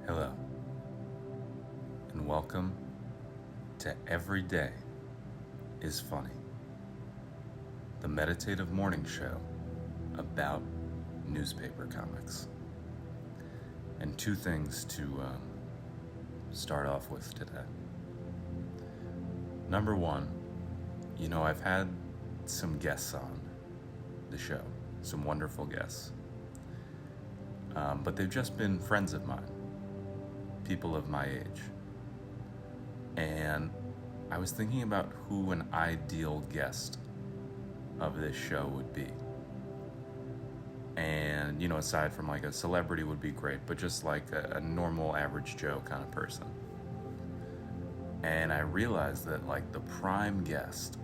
Hello, and welcome to Every Day is Funny, the meditative morning show about newspaper comics. And two things to start off with today. Number one, I've had some guests on the show, some wonderful guests, but they've just been friends of mine, people of my age. And I was thinking about who an ideal guest of this show would be. And, aside from like a celebrity would be great, but just like a normal average Joe kind of person. And I realized that like the prime guest,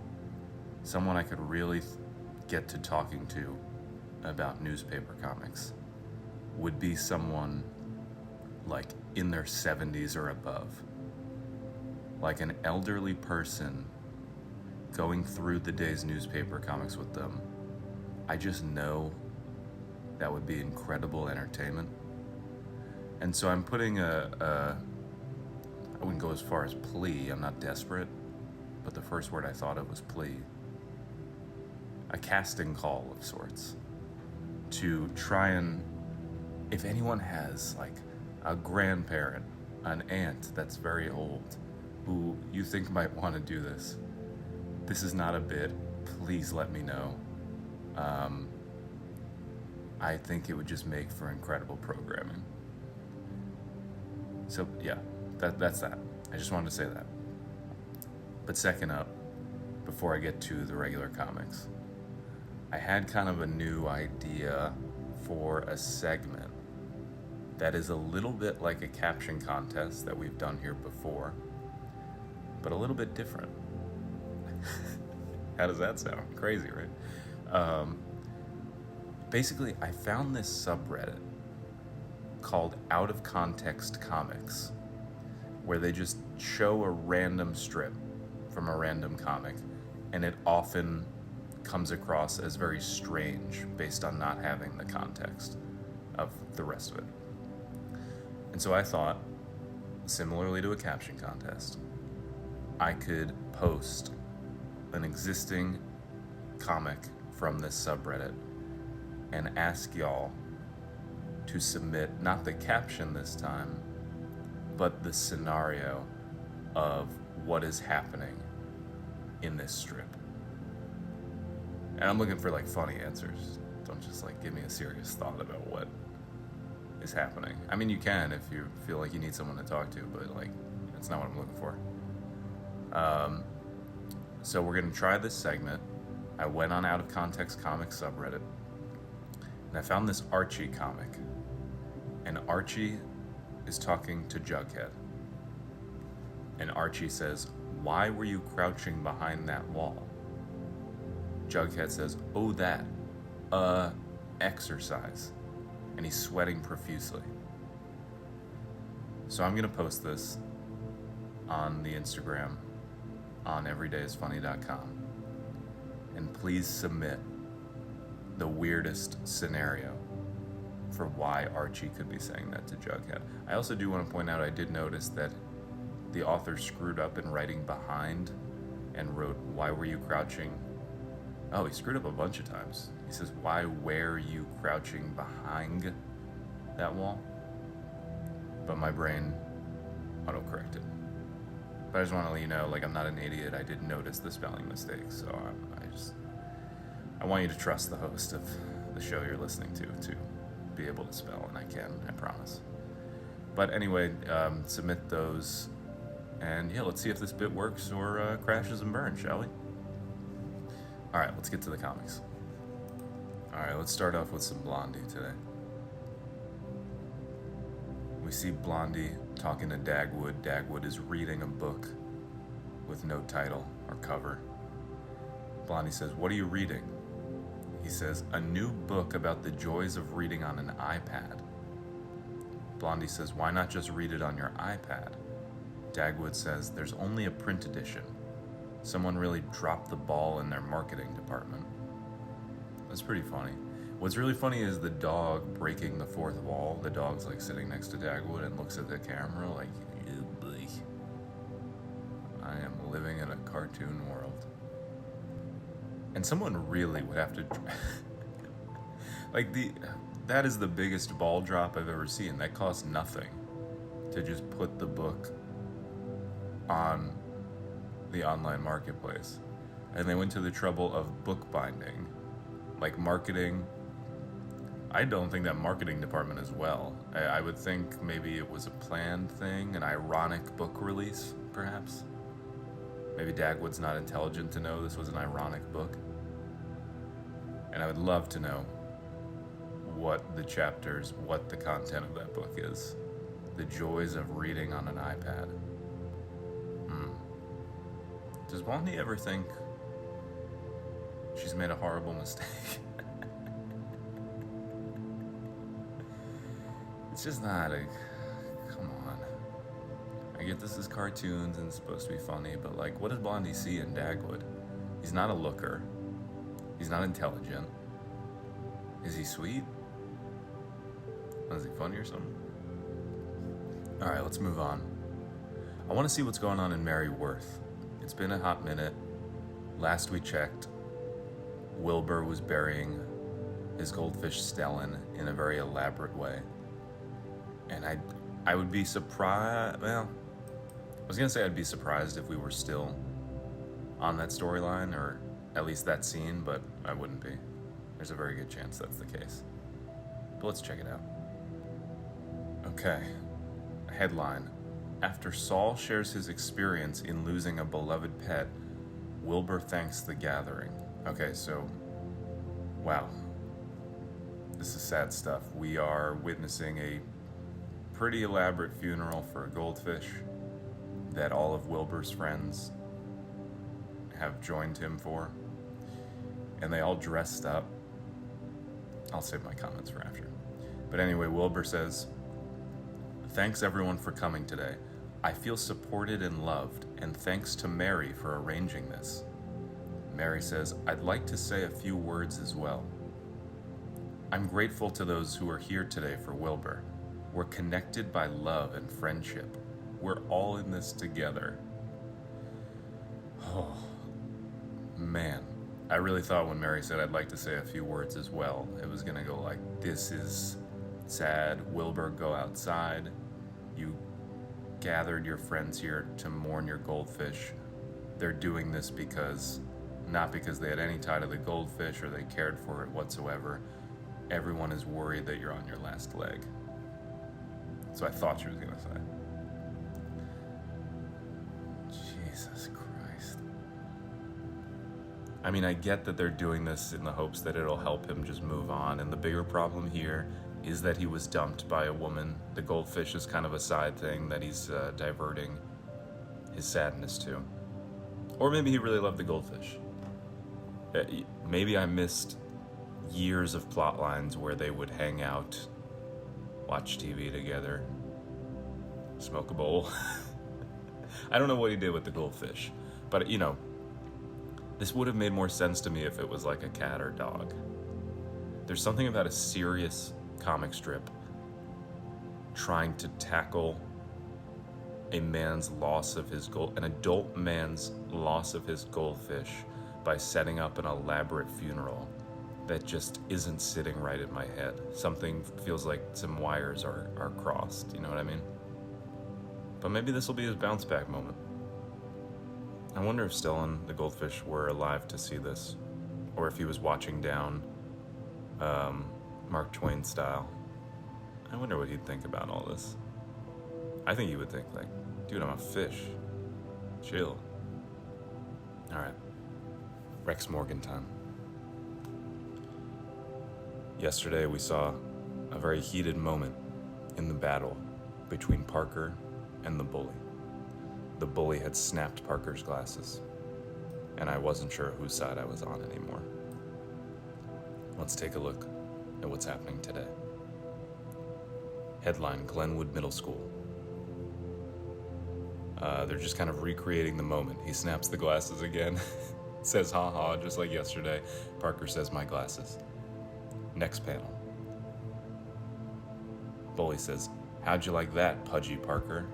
someone I could really get to talking to about newspaper comics, would be someone like in their 70s or above. Like an elderly person going through the day's newspaper comics with them. I just know that would be incredible entertainment. And so I'm putting I wouldn't go as far as plea, I'm not desperate, but the first word I thought of was plea. A casting call of sorts to try and, if anyone has like a grandparent, an aunt that's very old, who you think might want to do this is not a bit, please let me know. I think it would just make for incredible programming. So yeah, that's that. I just wanted to say that. But second up, before I get to the regular comics, I had kind of a new idea for a segment that is a little bit like a caption contest that we've done here before, but a little bit different. How does that sound? Crazy, right? Basically, I found this subreddit called Out of Context Comics, where they just show a random strip from a random comic, and it often comes across as very strange based on not having the context of the rest of it. And so I thought, similarly to a caption contest, I could post an existing comic from this subreddit and ask y'all to submit not the caption this time, but the scenario of what is happening in this strip. And I'm looking for like funny answers. Don't just like give me a serious thought about what is happening. I mean, you can if you feel like you need someone to talk to, but like that's not what I'm looking for. So we're gonna try this segment. I went on Out of Context Comics subreddit, and I found this Archie comic. And Archie is talking to Jughead. And Archie says, "Why were you crouching behind that wall?" Jughead says, "Oh, that. Exercise." And he's sweating profusely. So I'm gonna post this on the Instagram on everydayisfunny.com. And please submit the weirdest scenario for why Archie could be saying that to Jughead. I also do want to point out, I did notice that the author screwed up in writing behind and wrote, "Why were you crouching?" Oh, he screwed up a bunch of times. He says, "Why were you crouching behind that wall?" But my brain auto-corrected. But I just want to let you know, like, I'm not an idiot. I did notice the spelling mistake, so I want you to trust the host of the show you're listening to be able to spell, and I can, I promise. But anyway, submit those, and yeah, let's see if this bit works or crashes and burns, shall we? All right, let's get to the comics. All right, let's start off with some Blondie today. We see Blondie talking to Dagwood. Dagwood is reading a book with no title or cover. Blondie says, "What are you reading?" He says, "A new book about the joys of reading on an iPad." Blondie says, "Why not just read it on your iPad?" Dagwood says, "There's only a print edition. Someone really dropped the ball in their marketing department." That's pretty funny. What's really funny is the dog breaking the fourth wall. The dog's like sitting next to Dagwood and looks at the camera like, "Ew, boy. I am living in a cartoon world." And someone really would have to like that is the biggest ball drop I've ever seen. That costs nothing to just put the book on the online marketplace. And they went to the trouble of bookbinding, like marketing. I don't think that marketing department as well. I would think maybe it was a planned thing, an ironic book release, perhaps. Maybe Dagwood's not intelligent to know this was an ironic book. And I would love to know what the chapters, what the content of that book is. The joys of reading on an iPad. Does Blondie ever think she's made a horrible mistake? It's just not a... Come on. I get this is cartoons and it's supposed to be funny, but like, what does Blondie see in Dagwood? He's not a looker. He's not intelligent. Is he sweet? Is he funny or something? Alright, let's move on. I want to see what's going on in Mary Worth. It's been a hot minute. Last we checked, Wilbur was burying his goldfish Stellan in a very elaborate way. And I would be surprised, well, I was going to say I'd be surprised if we were still on that storyline, or at least that scene, but I wouldn't be. There's a very good chance that's the case. But let's check it out. Okay. Headline. After Saul shares his experience in losing a beloved pet, Wilbur thanks the gathering. Okay, so, wow. This is sad stuff. We are witnessing a pretty elaborate funeral for a goldfish that all of Wilbur's friends have joined him for. And they all dressed up. I'll save my comments for after. But anyway, Wilbur says, "Thanks everyone for coming today. I feel supported and loved, and thanks to Mary for arranging this." Mary says, "I'd like to say a few words as well. I'm grateful to those who are here today for Wilbur. We're connected by love and friendship. We're all in this together." Oh, man. I really thought when Mary said, "I'd like to say a few words as well," it was gonna go like, "This is sad. Wilbur, go outside. You gathered your friends here to mourn your goldfish. They're doing this not because they had any tie to the goldfish or they cared for it whatsoever. Everyone is worried that you're on your last leg." So I thought she was gonna say. Jesus Christ. I mean, I get that they're doing this in the hopes that it'll help him just move on, and the bigger problem here is that he was dumped by a woman. The goldfish is kind of a side thing that he's diverting his sadness to. Or maybe he really loved the goldfish. Maybe I missed years of plot lines where they would hang out, watch TV together, smoke a bowl. I don't know what he did with the goldfish, but this would have made more sense to me if it was like a cat or dog. There's something about a serious comic strip trying to tackle an adult man's loss of his goldfish by setting up an elaborate funeral that just isn't sitting right in my head. Something feels like some wires are crossed, you know what I mean? But maybe this will be his bounce back moment. I wonder if Stellan, the goldfish, were alive to see this, or if he was watching down Mark Twain style. I wonder what he'd think about all this. I think he would think like, dude, I'm a fish. Chill. All right. Rex Morgan time. Yesterday we saw a very heated moment in the battle between Parker and the bully. The bully had snapped Parker's glasses, and I wasn't sure whose side I was on anymore. Let's take a look at what's happening today. Headline, Glenwood Middle School. They're just kind of recreating the moment. He snaps the glasses again, says ha ha, just like yesterday. Parker says, "My glasses." Next panel. Bully says, "How'd you like that, Pudgy Parker?"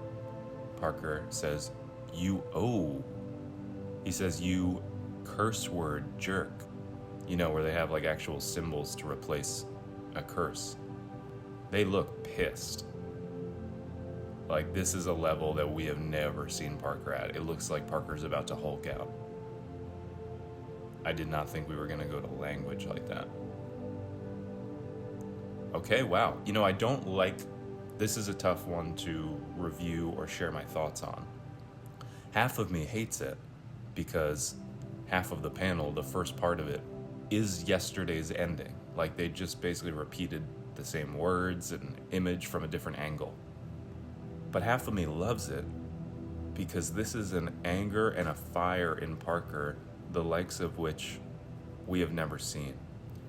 Parker says, "You oh." He says, "You curse word jerk." You know, where they have like actual symbols to replace a curse. They look pissed. Like, this is a level that we have never seen Parker at. It looks like Parker's about to Hulk out. I did not think we were going to go to language like that. Okay, wow. You know, I don't like... This is a tough one to review or share my thoughts on. Half of me hates it because half of the panel, the first part of it, is yesterday's ending. Like, they just basically repeated the same words and image from a different angle. But half of me loves it because this is an anger and a fire in Parker, the likes of which we have never seen.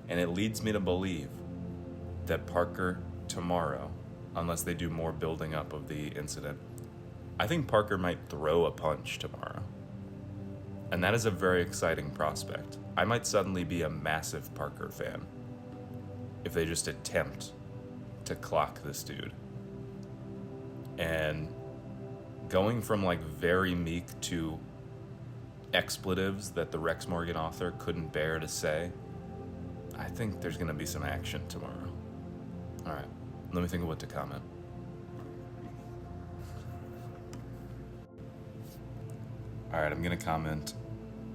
And it leads me to believe that Parker tomorrow, unless they do more building up of the incident, I think Parker might throw a punch tomorrow. And that is a very exciting prospect. I might suddenly be a massive Parker fan if they just attempt to clock this dude. And going from like very meek to expletives that the Rex Morgan author couldn't bear to say, I think there's going to be some action tomorrow. All right, let me think of what to comment. All right, I'm going to comment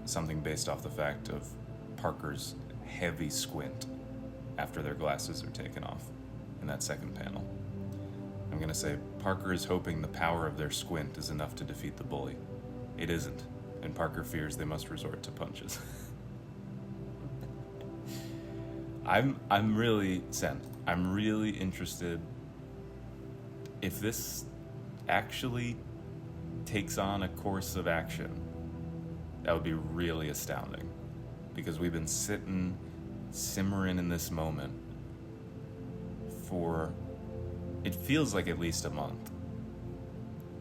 something based off the fact of Parker's heavy squint after their glasses are taken off in that second panel. I'm going to say Parker is hoping the power of their squint is enough to defeat the bully. It isn't, and Parker fears they must resort to punches. I'm really sent. I'm really interested if this actually takes on a course of action. That would be really astounding, because we've been simmering in this moment for, it feels like at least a month.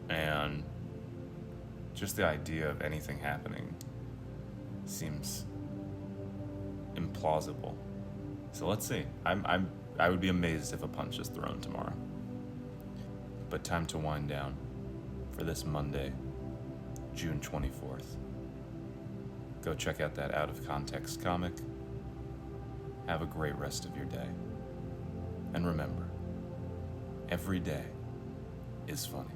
And just the idea of anything happening seems implausible. So let's see. I would be amazed if a punch is thrown tomorrow. But time to wind down for this Monday, June 24th. Go check out that Out of Context comic. Have a great rest of your day. And remember, every day is funny.